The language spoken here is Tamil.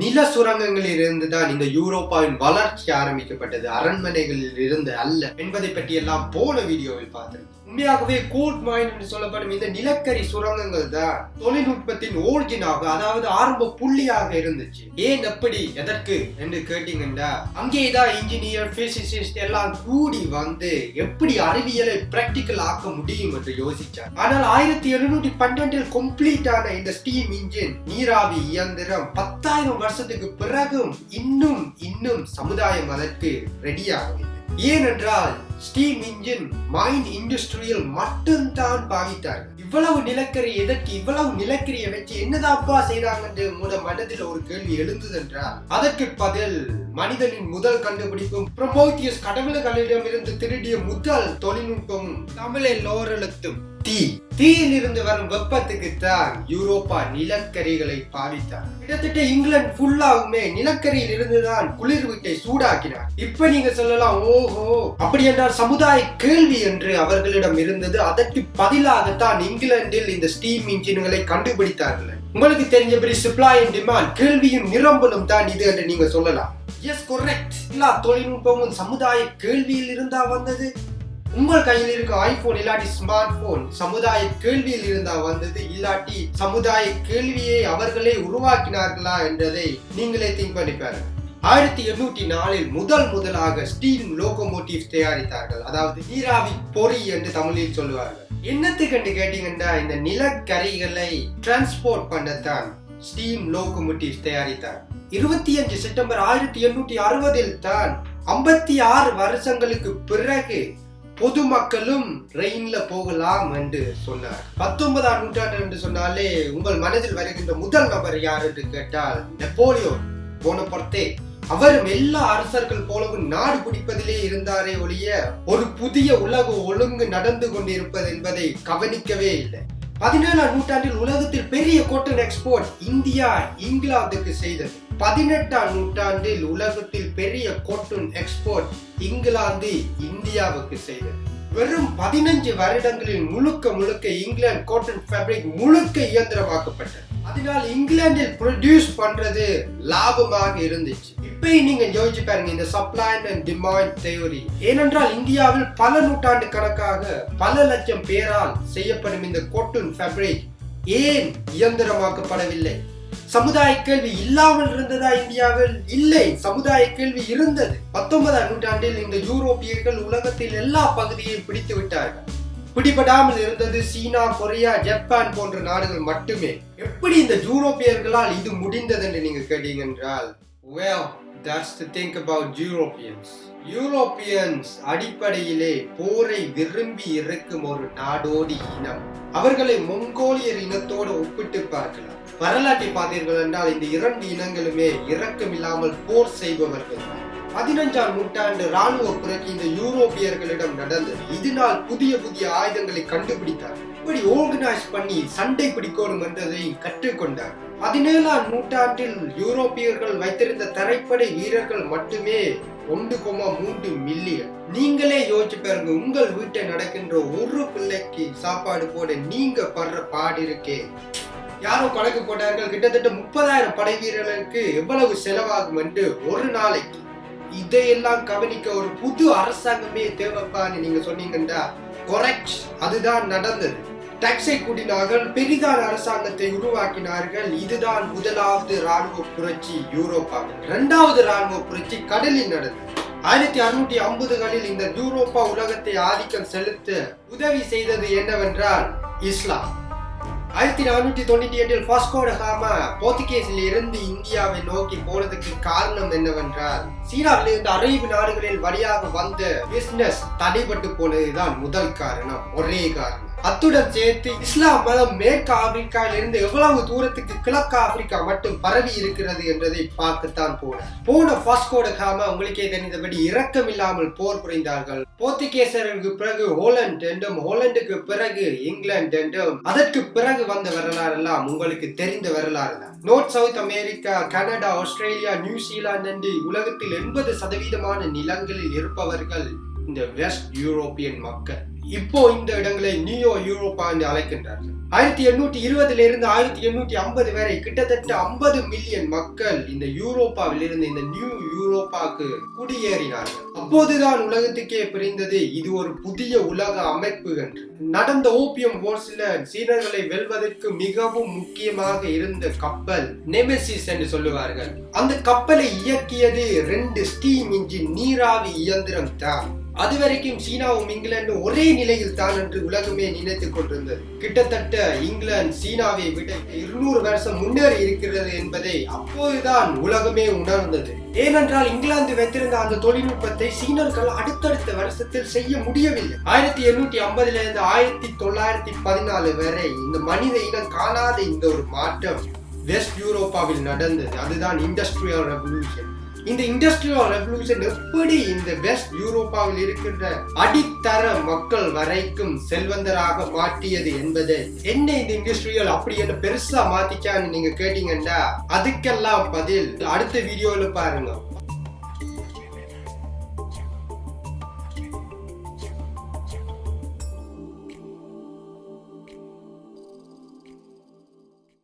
நில சுரங்கங்களில் இருந்து தான் இந்த யூரோப்பாவின் வளர்ச்சி ஆரம்பிக்கப்பட்டது, அரண்மனைகளில் இருந்து அல்ல என்பதை பற்றி எல்லாம் போன வீடியோவில் பார்த்தோம். உண்மையாகவே கோல்ட் மைன் என்று சொல்லப்படும் இந்த நிலக்கரி சுரங்கங்கள் தான் தொழில்நுட்பத்தின் ஓரிஜினாக, அதாவது ஆரம்ப புள்ளியாக இருந்துச்சு. ஏன் எப்படி எதற்கு என்று கேட்டீங்கன்னா, அங்கேதான் இன்ஜினியர் பிசிசிஸ்ட் எல்லாம் கூடி வந்து எப்படி அறிவியலை பிராக்டிக்கல் ஆக்க முடியும் என்று யோசிச்சார். ஆனால் 1712 கம்ப்ளீட் ஆன இந்த ஸ்டீம் இன்ஜின் நீராவி இயந்திரம் 10,000 வருஷத்துக்கு பிறகும் இன்னும் சமுதாயம் அதற்கு ரெடியாகவில்லை. ஏனென்றால் ஸ்டீம் இன்ஜின் மைன் இண்டஸ்ட்ரியல் மட்டும்தான் பாவித்தார்கள். இவ்வளவு நிலக்கரி எதற்கு? இவ்வளவு நிலக்கரியை வச்சு என்னதாப்பா செய்தாங்க மூட மனதில் ஒரு கேள்வி எழுந்தது என்றால், அதற்கு பதில் மனிதனின் முதல் கண்டுபிடிப்பும் ப்ரோமேத்தியஸ் கடவுள்களிடம் இருந்து திருடிய முதல் தொழில்நுட்பமும் தமிழில் லோரெழுத்தும் தீயில் இருந்து வரும் வெப்பத்துக்கு தான் யூரோப்பா நிலக்கரிகளை பாவித்தார். கிட்டத்தட்ட இங்கிலாந்து ஃபுல்லாவுமே நிலக்கரியில் இருந்துதான் குளிர் வீட்டை சூடாக்கினார். இப்ப நீங்க சொல்லலாம், ஓஹோ அப்படி என்றால் சமுதாய கேள்வி என்று அவர்களிடம் இருந்தது. அதற்கு பதிலாகத்தான் இங்கிலாந்தில் இந்த ஸ்டீம் இன்ஜின்களை கண்டுபிடித்தார்கள். உங்களுக்கு தெரிஞ்சபடி சப்ளை அண்ட் டிமாண்ட், கேள்வியும் நிரம்பலும் தான் இது என்று நீங்க சொல்லலாம். Yes, correct. எல்லா தொழில்நுட்பமும் சமுதாய கேள்வியில் இருந்தா வந்தது. உங்கள் கையில் இருக்க ஐபோன் இல்லாட்டி ஸ்மார்ட் போன் சமுதாய கேள்வியில் இருந்தா வந்தது, இல்லாட்டி சமுதாய கேள்வியை அவர்களே உருவாக்கினார்களா என்றதை நீங்களே திங்க் பண்ணி பாருங்க. 1804 முதலாக ஸ்டீம் லோகோமோட்டிவ் தயாரித்தார்கள், அதாவது நீராவி பொறி என்று தமிழில் சொல்லுவார்கள். என்னத்துக்கு கேட்டீங்கன்னா, இந்த நிலக்கரிகளை டிரான்ஸ்போர்ட் பண்ணத்தான் ஸ்டீம் லோகோமோட்டிவ் தயாரித்தார். 25 செப்டம்பர் 1860 தான் 56 வருஷங்களுக்கு பிறகு பொதுமக்களும் ட்ரெயின்ல போகலாம் என்று சொன்னார். 19ஆம் நூற்றாண்டு என்று சொன்னாலே உங்கள் மனதில் வருகின்ற முதல் நபர் யார் என்று கேட்டால் நெப்போலியன் போனபார்ட்டே. அவரும் எல்லா அரசர்கள் போலவும் நாடு பிடிப்பதிலே இருந்தாரே ஒழிய ஒரு புதிய உலக ஒழுங்கு நடந்து கொண்டிருப்பது என்பதை கவனிக்கவே இல்லை. 17ஆம் நூற்றாண்டில் உலகத்தில் பெரிய காட்டன் எக்ஸ்போர்ட் இந்தியா இங்கிலாந்துக்கு செய்தது. 18ஆம் நூற்றாண்டில் உலகத்தில் பெரிய காட்டன் எக்ஸ்போர்ட் இங்கிலாந்து இந்தியாவுக்கு செய்தது. வெறும் 15 வருடங்களில் முழுக்க இங்கிலாந்து காட்டன் ஃபேப்ரிக் முழுக்க இயந்திரமாக்கப்பட்டது. அதனால் இங்கிலாந்தில் ப்ரொடியூஸ் பண்றது லாபமாக இருந்துச்சு. இப்ப நீங்க யோசிச்சு பாருங்க இந்த சப்ளை அண்ட் டிமாண்ட் தியரி. ஏனென்றால் இந்தியாவில் பல நூற்றாண்டு கணக்காக பல லட்சம் பேரால் செய்யப்படும் இந்த காட்டன் ஃபேப்ரிக் ஏன் இயந்திரமாக்கப்படவில்லை? சமுதாய கேள்வி இல்லாமல் இருந்ததா இந்தியாவில்? இல்லை, சமுதாய கேள்வி இருந்தது. 19ஆம் நூற்றாண்டில் இந்த யூரோப்பியர்கள் உலகத்தில் எல்லா பகுதியையும் பிடித்து விட்டார்கள். பிடிபடாமல் இருந்தது சீனா, கொரியா, ஜப்பான் போன்ற நாடுகள் மட்டுமே. எப்படி இந்த யூரோப்பியர்களால் இது முடிந்தது என்று நீங்க கேட்டீங்க என்றால், well, that's the thing about Europeans. Europeans அடிப்படையிலே போரை விரும்பி இருக்கும் ஒரு நாடோடி இனம். அவர்களை மொங்கோலியர் இனத்தோடு ஒப்பிட்டு பார்க்கலாம். வரலாற்றை பார்த்தீர்கள் என்றால் இந்த 2 இனங்களுமே இரக்கமில்லாமல் போர் செய்பவர்கள் தான். 15ஆம் நூற்றாண்டு ராணுவ புரட்சி இந்த யூரோப்பியர்களிடம் நடந்தது. இதனால் புதிய ஆயுதங்களை கண்டுபிடித்தார். இப்படி ஆர்கனைஸ் பண்ணி சண்டை பிடிக்கணும் என்றதை கற்றுக்கொண்டார். 17ஆம் நூற்றாண்டில் யூரோப்பியர்கள் வைத்திருந்த தரைப்படை வீரர்கள் மட்டுமே 1.3 மில்லியன். நீங்களே யோசிச்சு பாருங்க, உங்கள் வீட்டை நடக்கின்ற ஒரு பிள்ளைக்கு சாப்பாடு போட நீங்க படுற பாடு இருக்கே. யாரோ கணக்கு போட்டார்கள், கிட்டத்தட்ட 30,000 படை வீரர்களுக்கு எவ்வளவு செலவாகும் என்று ஒரு நாளைக்கு. இதையெல்லாம் கவனிக்க ஒரு புது அரசாங்கமே தேவைப்பான்னு நீங்க சொன்னீங்கன்னா கரெக்ட், அதுதான் நடந்தது. டாக்ஸை கூட்டினார்கள், பெரிதான அரசாங்கத்தை உருவாக்கினார்கள். இதுதான் முதலாவது ராணுவ புரட்சி யூரோப்பாவில். 2வது ராணுவ புரட்சி கடலில் நடந்தது. 1650களில் இந்த யூரோப்பா உலகத்தை ஆதிக்கம் செலுத்த உதவி செய்தது என்னவென்றால் இஸ்லாம். 1498 வாஸ்கோ ட காமா போர்த்துகீசில் இருந்து இந்தியாவை நோக்கி போனதுக்கு காரணம் என்னவென்றால், சீனாவில் இருந்து அரேபிய நாடுகளில் வழியாக வந்த பிசினஸ் தடைபட்டு போனதுதான் முதல் காரணம், ஒரே காரணம். அத்துடன் சேர்த்து இஸ்லாம் மதம் மேற்கு ஆப்பிரிக்காவில் இருந்து எவ்வளவு தூரத்துக்கு கிழக்கு ஆப்பிரிக்கா மட்டும் பரவி இருக்கிறது என்றதை பார்க்கத்தான் போன வாஸ்கோ ட காமா உங்களுக்கே தெரிந்தபடி இரக்கம் இல்லாமல் போர் புரிந்தார்கள். போர்த்துகீசருக்கு பிறகு ஹோலண்ட் என்றும், ஹோலண்டுக்கு பிறகு இங்கிலாந்து என்றும், அதற்கு பிறகு வந்த வரலாறு எல்லாம் உங்களுக்கு தெரிந்த வரலாறு தான். North south America, Canada, Australia, New Zealand என்று உலகத்தில் 80% நிலங்களில் இருப்பவர்கள் இந்த வெஸ்ட் யூரோப்பியன் மக்கள். இப்போ இந்த இடங்களை நியோ யூரோப்பா என்று அழைக்கின்றார்கள். 1820 இருந்து 1850 வரை கிட்டத்தட்ட 50 மில்லியன் மக்கள் இந்த யூரோப்பாவில் இருந்து இந்த நியூ யூரோப்பாக்கு குடியேறினார்கள். அப்போதுதான் உலகத்துக்கே புரிந்தது இது ஒரு புதிய உலக அமைப்பு என்று. நடந்த ஓபியம் வார்ஸ்ல சீனர்களை வெல்வதற்கு மிகவும் முக்கியமாக இருந்த கப்பல் நெமெசிஸ் என்று சொல்லுவார்கள். அந்த கப்பலை இயக்கியது 2 ஸ்டீம் இன்ஜின் நீராவி இயந்திரம் தான். அதுவரைக்கும் சீனாவும் இங்கிலாந்தும் ஒரே நிலையில் தான் என்று உலகமே நினைத்துக் கொண்டிருந்தது. கிட்டத்தட்ட இங்கிலாந்து சீனாவை விட 200 வருஷம் முன்னேறி இருக்கிறது என்பதை அப்போதுதான் உலகமே உணர்ந்தது. ஏனென்றால் இங்கிலாந்து வைத்திருந்த அந்த தொழில்நுட்பத்தை சீனர்கள் அடுத்தடுத்த வருஷத்தில் செய்ய முடியவில்லை. 1850 இருந்து 1914 வரை இந்த மனித இனம் காணாத இந்த ஒரு மாற்றம் வெஸ்ட் யூரோப்பாவில் நடந்தது. அதுதான் இண்டஸ்ட்ரியல் ரெவல்யூஷன். இந்த இண்டஸ்ட்ரியல் ரெவல்யூஷன் எப்படி இந்த வெஸ்ட் யூரோப்பாவில் இருக்கின்ற அடித்தர மக்கள் வரைக்கும் செல்வந்தராக மாற்றியது என்பது என்ன இந்த இண்டஸ்ட்ரியல் அப்படி என்ன பெருசா மாத்திச்சான்னு நீங்க கேட்டீங்கன்னா அதுக்கெல்லாம் பதில் அடுத்த வீடியோல பாருங்க.